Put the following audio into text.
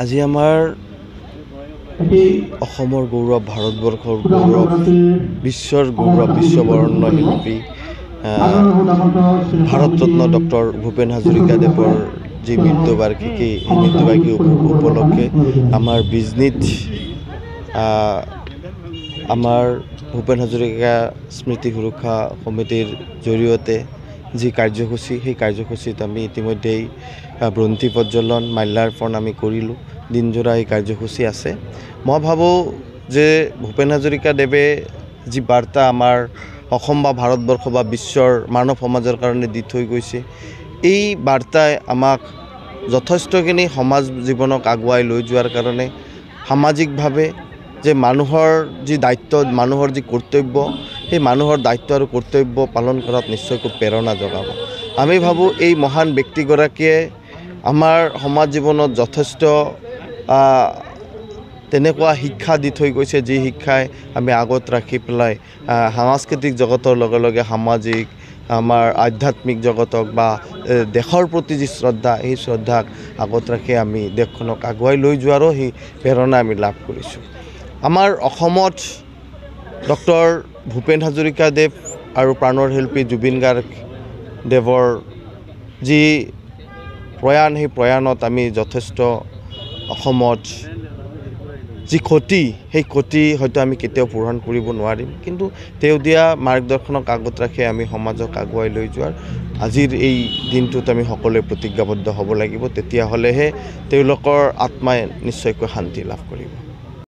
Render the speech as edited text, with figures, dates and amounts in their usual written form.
আজি আমাৰ অসমৰ গৌৰৱ, ভাৰতবৰ্ষৰ গৌৰৱ, বিশ্বৰ গৌৰৱ, বিশ্ববৰণ্য শিল্পী ভাৰতৰত্ন ডক্টৰ ভূপেন হাজৰিকাদেৱৰ যি মৃত্যুবাৰ্ষিকী, সেই মৃত্যুবাৰ্ষিকী উপলক্ষে আমাৰ বিজনীত আমাৰ ভূপেন হাজৰিকা স্মৃতি সুৰক্ষা সমিতিৰ জৰিয়তে যি কাৰ্যসূচী, সেই কাৰ্যসূচীত আমি ইতিমধ্যেই ব্ৰন্তি প্ৰজ্বলন, মাল্যাৰ্পণ আমি কৰিলোঁ। দিনজোৰা এই কাৰ্যসূচী আছে। মই ভাবোঁ যে ভূপেন হাজৰিকাদেৱে যি বাৰ্তা আমাৰ অসম বা ভাৰতবৰ্ষ বা বিশ্বৰ মানৱ সমাজৰ কাৰণে দি থৈ গৈছে, এই বাৰ্তাই আমাক যথেষ্টখিনি সমাজ জীৱনক আগুৱাই লৈ যোৱাৰ কাৰণে সামাজিকভাৱে যে মানুহৰ যি দায়িত্ব, মানুহৰ যি কৰ্তব্য, সেই মানুহৰ দায়িত্ব আৰু কৰ্তব্য পালন কৰাত নিশ্চয়কৈ প্ৰেৰণা যোগাব। আমি ভাবোঁ এই মহান ব্যক্তিগৰাকীয়ে আমাৰ সমাজ জীৱনত যথেষ্ট তেনেকুৱা শিক্ষা দি থৈ গৈছে, যি শিক্ষাই আমি আগত ৰাখি পেলাই সাংস্কৃতিক জগতৰ লগে লগে সামাজিক, আমাৰ আধ্যাত্মিক জগতক বা দেশৰ প্ৰতি যি শ্ৰদ্ধা, এই শ্ৰদ্ধাক আগত ৰাখি আমি দেশখনক আগুৱাই লৈ যোৱাৰো সেই প্ৰেৰণা আমি লাভ কৰিছোঁ। আমাৰ অসমত ডক্টৰ ভূপেন হাজৰিকাদেৱ আৰু প্ৰাণৰ শিল্পী জুবিন গাৰ্গদেৱৰ যি প্ৰয়াণ, সেই প্ৰয়াণত আমি যথেষ্ট অসমত যি ক্ষতি, সেই ক্ষতি হয়তো আমি কেতিয়াও পূৰণ কৰিব নোৱাৰিম, কিন্তু তেওঁ দিয়া মাৰ্গদৰ্শনক আগত ৰাখি আমি সমাজক আগুৱাই লৈ যোৱাৰ আজিৰ এই দিনটোত আমি সকলোৱে প্ৰতিজ্ঞাবদ্ধ হ'ব লাগিব। তেতিয়াহ'লেহে তেওঁলোকৰ আত্মাই নিশ্চয়কৈ শান্তি লাভ কৰিব।